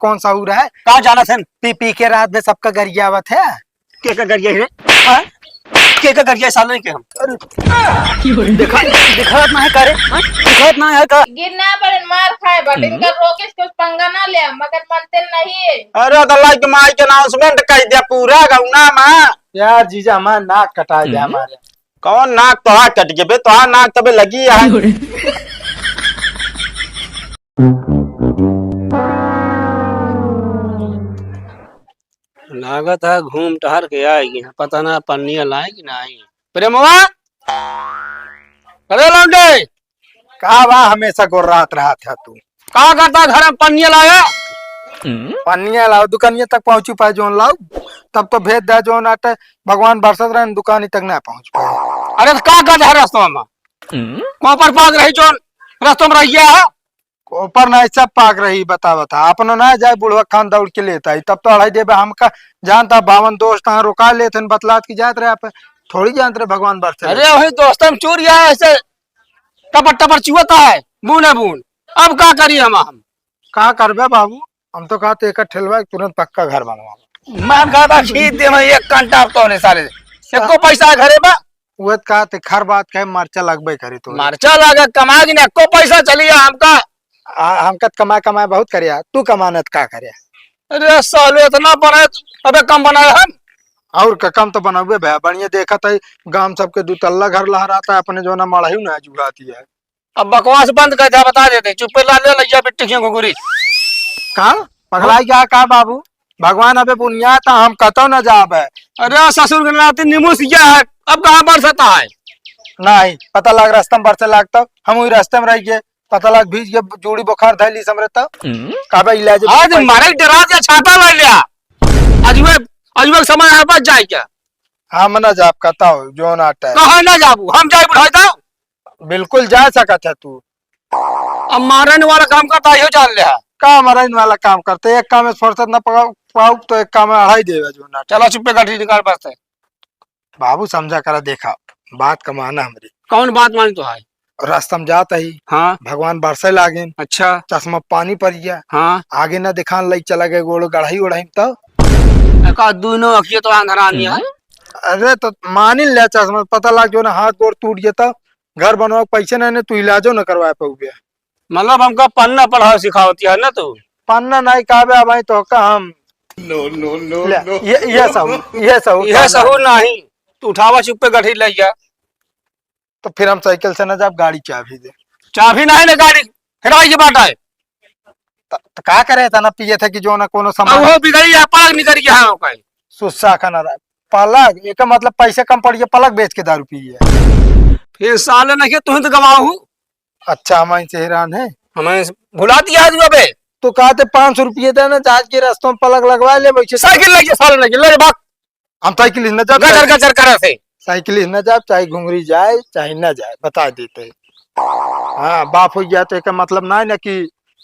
कौन सा उरा है? कहाँ जाना थे? पी पी के रात में सबका गरियावत है। के का गरिया है? के का गरिया साल नहीं के हम दिखात ना है करे, दिखात ना है का गिरना पड़े मार खाए बटिन का रोके कुछ पंगा ना ले मगर मनते नहीं। अरे अल्लाह के माई के अनाउंसमेंट कर दिया पूरा गौना में। यार जीजा हमारा नाक कटा दिया हमारे। कौन नाक तो हाथ कट गए तो हाँ नाक तबे लगी है। लागत है घूम टहर के आएगी, पता ना पन्निया लाएगी ना आई। प्रेमवा अरे लौंडे कहा बा हमेशा गोर्रात रहा था तू? कहा करता घर में पन्निया लाया? पन्निया लाओ दुकानिया तक पहुंची पाए जोन लाओ तब तो भेज दे जोन आटे भगवान बरसत रहे दुकानी तक ना पहुंच पाए। अरे तो का कर है रास्ता में कौन पर पाग रही जोन रास्ता में रहिया है ऊपर ना सब पाक रही बता अपनो ना जाए बुढ़वा खान दौड़ के लेता है तब तो अढ़ाई देवे हमका जानता 52 दोस्त रोका लेते बतलात की जात रहे आप थोड़ी जानते रहे भगवान बरसत। अरे वही दोस्तों में चूर है ऐसे टपर टपर चुहता है बूंद बूंद। अब क्या करिए हम कहा करबे बाबू हम तो कहते एक ठेलवा तुरंत पक्का घर बनवा। मैं कहता खींच दे मैं 1 घंटा अब तो साले एको पैसा घरे बा वो कहते खर बात कहे मरचा लगबे करी तो मरचा लगे कमा की एको पैसा चलिए हमका हमका कमाए बहुत करिया तू कमानत का करे। अरे साले इतना बना अबे कम बनाए हम और कम तो बनावे भैया बढ़िया देखा था गांव सबके 2 तल्ला घर लहराता है अपने जो ना मड़ाई ना जुड़ाती है। अब बकवास बंद कर दे बता देते चुप्पे ला ले लिया बिट्टी की घुघुरी कहा पगलाई क्या कहा बाबू भगवान अबे बुनिया था हम कतो न जाब है। अरे ससुर के नाते नींबू सिया है अब कहाँ बरसता है नहीं पता लग रास्ता में बरसे लगता हम वही रास्ते में रह गए पता लग भीज गए जोड़ी बुखार धैली समरता काबे इलाज आज मारे डरा के छाता ले लिया अजूबे समय है बच जाए क्या हम न जाब कहता हो जो नाटा कहाँ ना जाबू हम जाए बढ़ाई दो बिल्कुल जा सकत है तू। अब मारने वाला काम करता है जान ले का मरने वाला काम करते एक काम में फुर्सत न पाऊ तो एक काम में अढ़ाई देगा जो नाटा। चलो चुप्पे गठी निकाल बसते बाबू समझा करा देखा बात कमाना हमारी कौन बात मानी तो है रास्ता में जाता ही हाँ भगवान बरसे लागे अच्छा चश्मा पानी पड़ गया हाँ आगे न दिखान लग चला गए गोड़ गढ़ाई उड़ाई तो दोनों अखिए तो अंधरानी है। अरे तो मान ही ले चश्मा पता लग जो ना हाथ गोड़ टूट गया था घर बनवा पैसे नहीं तू इलाजो न करवा पाऊ गया मतलब हमका पन्ना पढ़ाओ सिखावती है ना तू पन्ना नहीं काबे अब तो का हम नो ये सहू नहीं तू उठावा चुप्पे गठी ले जा तो फिर हम साइकिल से न जब गाड़ी चाबी दे चाबी नहीं ना गाड़ी हिराई की बात है तो का करे था ना पिए थे कि जो ना कोनो अब सामान वो बिगड़ी है पलक निकल गया है ओका सुस्सा खाना रहा पलक एक मतलब पैसे कम पड़ गया पलक बेच के दारू पी है फिर साले नहीं तू तो गवाऊ अच्छा हम से हैरान है हमें भुला दिया आज बे तो कहते 500 रुपये देना जहाज के रास्तों में पलक लगवा ले बैठे साइकिल लगे साले नहीं ले बात हम साइकिल न जब गजर गजर करे थे साइकिल न जाए चाहे घुंगरी जाए चाहे न जाए बता देते। हाँ बाप हो गया तो एक मतलब ना है ना कि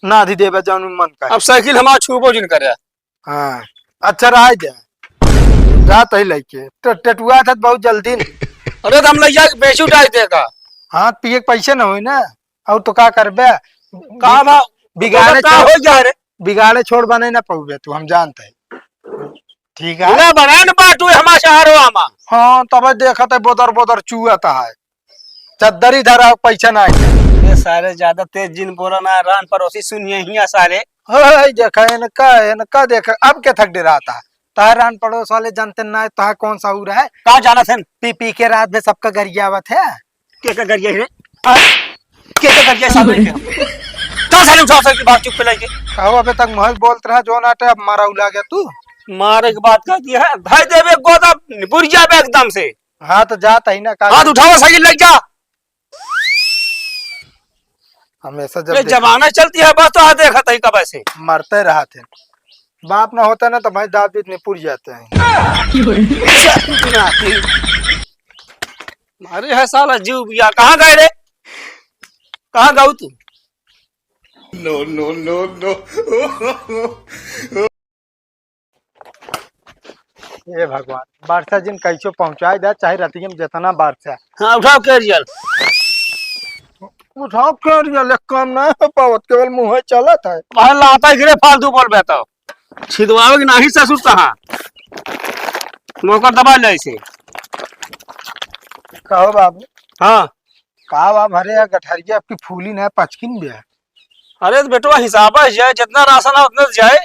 ना अधि देवे जान मन का अब साइकिल हमारा छूबो जिन करे। हाँ अच्छा रहा जाए जात ही लेके तो टटुआ था बहुत जल्दी अरे तो हम ले जाके बेचू डाल देगा हाँ पिए पैसे न हो ना और तो का करबे कहा भाव बिगाड़े हो जा रे बिगाड़े छोड़ बने ना पौबे तू हम जानते हैं ठीक है ना बना न बाटू हमारा शहरो आमा हाँ तब देखा था बोदर बोदर चुआता है चद्दर ही धरा पैसा ना ये सारे ज्यादा तेज जिन बोला ना रान पड़ोसी सुनिए ही सारे देखा है न का देखा अब क्या थक डे रहा था तार रान पड़ोस वाले जानते ना तार कौन सा उरा है कहाँ जाना थे पी पी के रात में सबका गरियावत है के का गरिया है के का गरिया साले के कहाँ साले उठा सकती बात चुप पे लेके कहो अबे तक महज बोलते रहा जो नाटे अब मारा उला गया तू मारे की बात कर दी है भाई देवे गोदा बुरिया पे एकदम से हाँ तो जाता ही ना हाथ उठाओ साइकिल लग जा हमेशा ये जब जमाना चलती है बस तो हाथ देखा था कब ऐसे मरते रहा थे बाप ना होता ना तो भाई दांत इतने पुर जाते हैं। अरे है साला जीव बिया कहाँ गए रे कहाँ गाऊ तू नो नो नो नो ये भगवान बारसा जिन कैसे पहुंचाए दे चाहे रतियम जितना बारसा हाँ उठाओ कैरियर पूछो क्यों रियल काम ना हो पावत केवल मुंह चलत है। भाई लाता गिरे फालतू बोल बेटा छिदवावे कि नहीं ससुर कहाँ नौकर दबा ले इसे। कहो बाबू हाँ कहा बाब अरे यार गठरिया आपकी फूली ना पचकिन भी है। अरे तो बेटवा हिसाब है जाए जितना राशन है उतना जाए।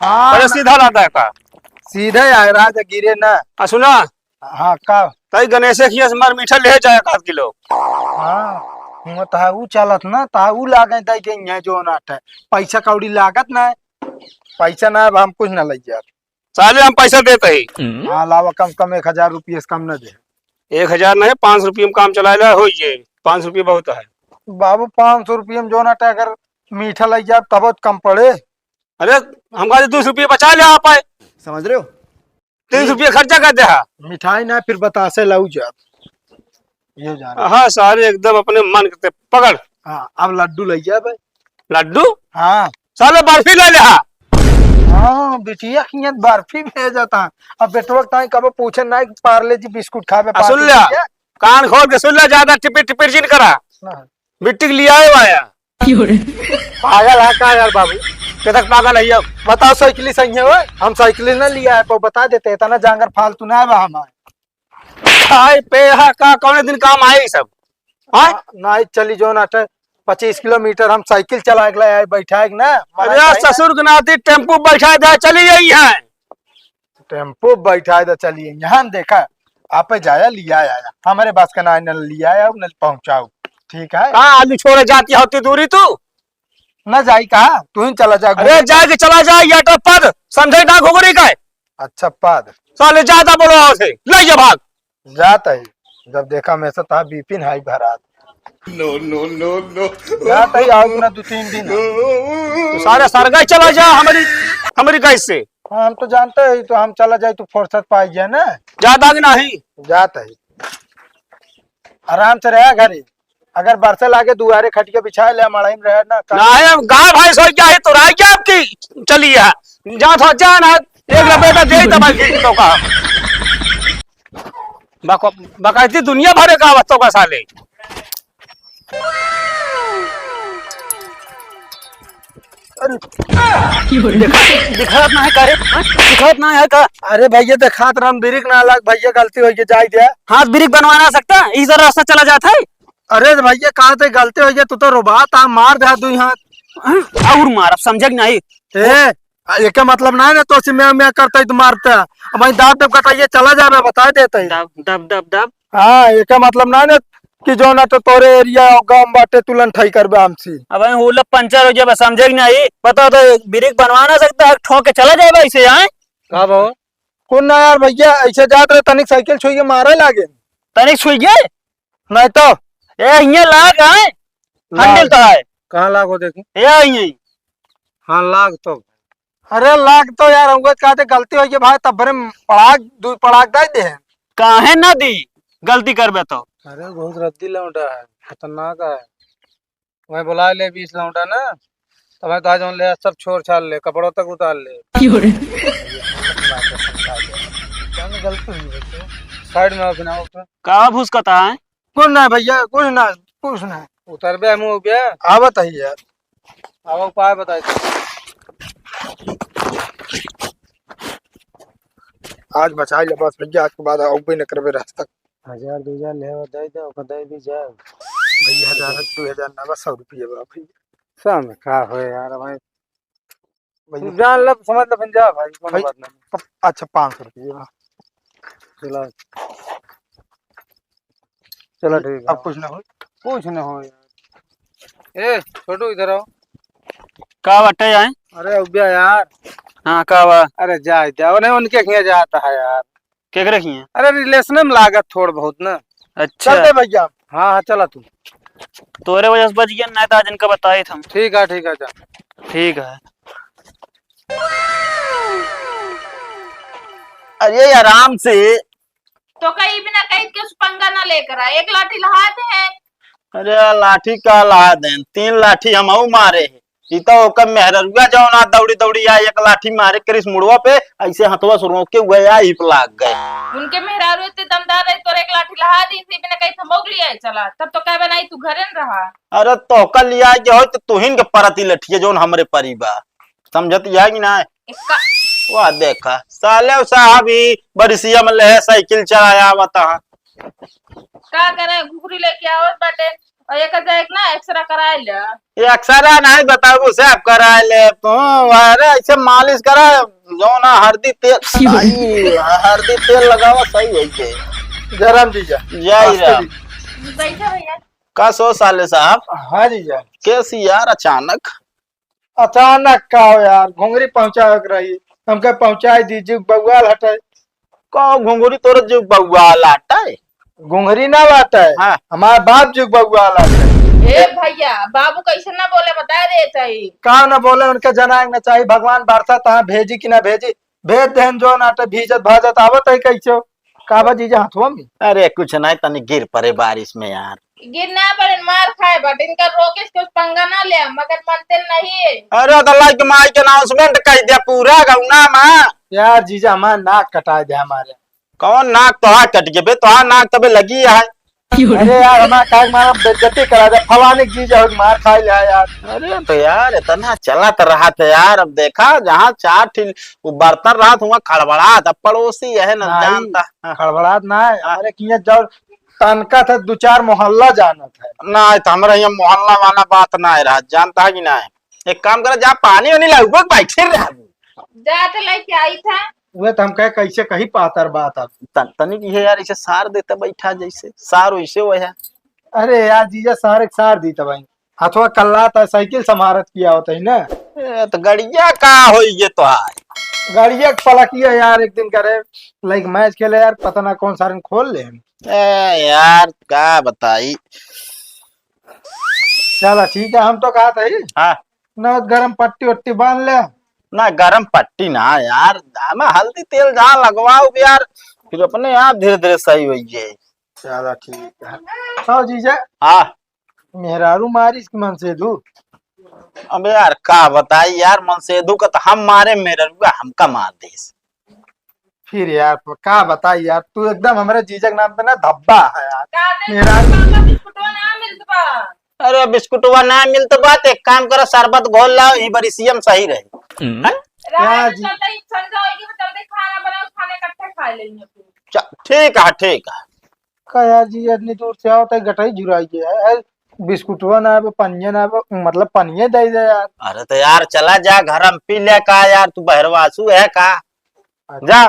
हाँ अरे सीधा लाता है का सीधे आए राज गिरे ना। सुना हाँ का तई गणेश खिया से मार मीठा ले जाए 1 किलो। हाँ हुआ ता ऊ चलत ना ता ऊ लागत है कि यहाँ जो नाट है पैसा कौड़ी लागत ना है। पैसा ना है अब हम कुछ ना लग जाए। साले हम पैसा देते ही हाँ लावा कम कम 1000 रुपये से कम न दे। 1000 नहीं 500 रुपये में काम चलाए हो ये 500 रुपये बहुत है। बाबू 500 रुपये में जो नाट है अगर मीठा लग जाए तब बहुत कम पड़े। अरे हम 200 रुपये बचा ले आप आए समझ रहे हो 300 रुपये खर्चा कर दे। मिठाई ना फिर बतासे लाऊ जा ये जाना। हाँ सारे एकदम अपने मन करते पकड़। हाँ अब लड्डू लग जाए भाई। लड्डू हाँ साले बर्फी ले ले। हाँ बिटिया की बर्फी भेजता अब बेटवा ताई कब पूछे ना पार्ले जी बिस्कुट खावे सुन लिया कान खोल के सुन लिया ज्यादा टिपिर टिपिर जिन करा मिट्टी के लिया आया पागल है का यार बाबू कदक पागल है ये बताओ साइकिल सही है वो हम साइकिल ना लिया है तो बता देते इतना जांगर फालतू ना है हमारे खाए पे हा का कौन दिन काम आए सब। हाँ ना चली जो ना 25 किलोमीटर हम साइकिल चला के बैठा ना। अरे ससुर के नाती टेम्पू बैठा दे चली गई है। टेम्पो बैठा दे चलिए यहाँ देखा आप जाया लिया आया हमारे बस का ना लिया आया न पहुंचाओ ठीक है। कहाँ आलू छोड़े जाती होती दूरी तू न जाई कहा तू ही चला जा। अरे जाके चला जा या तो पद समझे ना घुगरी का अच्छा पद साले ज्यादा बोलो से ले जा भाग जाता ही जब देखा मैं से था बीपिन हाई भरा No, no, no, no. जाता ही आओ ना 2-3 दिन। तो सारे सरगाई चला जा हमारी गैस से। हाँ हम तो जानते हैं तो हम चला जाए तो फुर्सत पाई जाए ना। ज्यादा कि नहीं जाता ही आराम से रहा घरे अगर बरसे लागे दुआरे खटिया बिछा ले मड़ाई में रहे ना नहीं गाय भाई सो क्या है तो राय क्या आपकी चली है जहाँ था जा ना एक लपेटा दे दबाई तो का बकायती दुनिया भरे का वस्तु का साले। दिखात ना है का रे दिखात ना है का। अरे भैया देखात राम बिरिक ना लग भैया गलती हो जाए दिया हाथ बिरिक बनवाना सकता इस रास्ता चला जाता है। अरे भैया कहा थे गलती हो तू तो रोबात आ मार दे दू यहाँ और मार अब समझ नहीं एक मतलब ना ना तो मैं करते तो मारते भाई दाब दब कटाइए चला जा मैं बता देते दब दब दब दब। हाँ एक मतलब ना ना कि जो ना तो तोरे एरिया गांव बाटे तुलन ठई करबे हमसी। अब हुलप पंचर हो जाए समझे नहीं पता तो ब्रेक बनवा ना सकता है ठोक के चला जाएगा इसे यहाँ कब हो कौन ना यार भैया ऐसे जात रहे तनिक साइकिल छुई के मारे लागे तनिक छुई गए नहीं तो ये लाग है हंडल तो है कहाँ लाग हो देखी ये हाँ लाग तो अरे लाग तो यार अंगत कहते गलती हो गई भाई तब भरे पड़ाक दे काहे ना दी गलती करबे तो। अरे बहुत रद्दी लौटा है खतरनाक है वही बुला ले 20 लौटा ना तो मैं तो ले सब छोड़ छाड़ ले कपड़ों तक उतार ले गलती हुई साइड में बिना का भूसकता है कुछ ना भैया कुछ ना उतर बे मुंह पे आवत है यार अब उपाय बताए आज बचा ले बस भैया आज के बाद आओ न करबे रास्ता 1000-2000 ले दे दे ओकर दे दी जाए भैया 1000-2000 ना बस 100 रुपये बा भैया शाम का हो यार भाई भैया जान लब समझ लो पंजाब भाई कोई बात नहीं। अच्छा 500 रुपये बा चलो चलो ठीक है अब कुछ ना हो यार। ए छोटू इधर आओ का बटे आए अरे उबिया यार हाँ का बा अरे जाए जाओ नहीं उनके खिया जाता है यार क्या कर रखी है अरे रिलेशन में लागत थोड़ बहुत ना। अच्छा चलते भैया हाँ हाँ चला तू तोरे वजह से बच गया नहीं तो आज इनका बताए थे ठीक है जा ठीक है। अरे आराम से तो कहीं भी ना कहीं के उस पंगा ना लेकर आ एक लाठी लहाते हैं। अरे लाठी का ला दें 3 लाठी हम मारे ई तो ओकर मेहररुआ जौना दौड़ी दौड़ी आ एक लाठी मारे करिस मुड़वा पे ऐसे हथवा से रोके हुए आ हिप लाग गए। उनके मेहरारू इतने दमदार रहे तोरे एक लाठी लहा दी थी बिना कहीं थमोग लिया चला तब तो कह बनाई तू घरे न रहा। अरे तो कल लिया के हो तो तुहिन के परती लठिए जौन हमरे परिबा समझत या कि ना। इसका वाह देखा साले साहब ही बरिसिया में ले साइकिल चलाया बता का करे घुघरी लेके आवत बाटे और एक जाए ना एक्सरा कराए ले। ये अक्सर नहीं बताओ से आप करा ले तो अरे ऐसे मालिश करा जो ना हल्दी तेल हल्दी तेल लगावा सही है के जयराम जीजा। जय राम। बैठा भैया का सो साले साहब हाँ जीजा। कैसी यार अचानक अचानक का हो यार घुंगरी पहुंचा रही हमके पहुंचाई दीजिए बउआल हटाए। का घुंगरी तोर जो बउआ लाटा है घुंगरी ना लाता है हाँ। हमारे बाप जो बउआल आता है। ए भैया बाबू कैसे ना बोले बता दे चाहिए कहा ना बोले उनके जनाएंगे ना चाहिए भगवान बरसा तहाँ भेजी कि ना भेजी भेज देन जो नाटे भीजत भाजत आवत है कैसे काबा जीजा हथुआ में। अरे कुछ नहीं तनी गिर पड़े बारिश में यार गिरना पड़े मार खाए बट इनका रोके कुछ पंगा ना ले मगर मनते नहीं। अरे दलाई के माई के अनाउंसमेंट कर दिया पूरा गौना में यार जीजा हमारा नाक कटा दे हमारे। कौन नाक तोहा कट गए बे तोहा नाक तबे लगी है। अरे यार हमारा काय मारा बेइज्जती करा दे फलाने की चीज है मार खाई ले यार। अरे तो यार इतना चला तो रहा था यार अब देखा जहाँ चार ठीक वो बर्तन रहा था वहाँ खड़बड़ा था पड़ोसी है ना नहीं, जानता हाँ। खड़बड़ात ना है अरे किया जाओ तनका था दो चार मोहल्ला जाना था ना तो हमारा यहाँ मोहल्ला वाला बात ना है रहा जानता है कि ना है। एक काम करो जहाँ पानी वानी लाऊंगा बाइक से रहा जाते लेके आई था वह तो हम कहे कैसे कहीं पातर बात अब तनिक है यार इसे सार देता बैठा जैसे सार वैसे वो है। अरे यार जीजा सार एक सार दी था भाई हथवा कल्ला था साइकिल समारत किया होता है ना। तो गड़िया का हो ये तो है गाड़िया पलकिया यार एक दिन करे लाइक मैच खेले यार पता ना कौन सारे खोल ले यार क्या बताई। चलो ठीक है हम तो कहा था ही हाँ न गरम पट्टी वट्टी बांध ले ना गरम पट्टी ना यार हमें हल्दी तेल जहाँ लगवाओ यार फिर अपने आप धीरे धीरे सही हो जाए। चलो ठीक है। हाँ जीजा हाँ मेहरारू मारी इसकी मन से दू अब यार का बताई यार मनसेदू का तो हम मारे मेरे रुआ हमका मार दे फिर यार का बताई यार तू एकदम हमारे जीजा के नाम पे ना धब्बा है यार। का दे मेहरारू पापा बिस्कुटवा ना मिलत बा। अरे बिस्कुटवा ना मिल तो बात एक काम करो शरबत घोल लाओ ई बड़ी सीएम सही रहे। हाँ? रात जी। चलते ही संजा होगी तो जल्दी खाना बनाओ खाने इकट्ठे खा लेंगे ठीक है ठीक है। का यार जी इतनी दूर से आओ तो गटाई झुराई है बिस्कुटवा ना है पनिया ना है मतलब पनिया दे दे यार। अरे तो यार चला जा घर में पी ले का यार तू बहरवासू है का जा।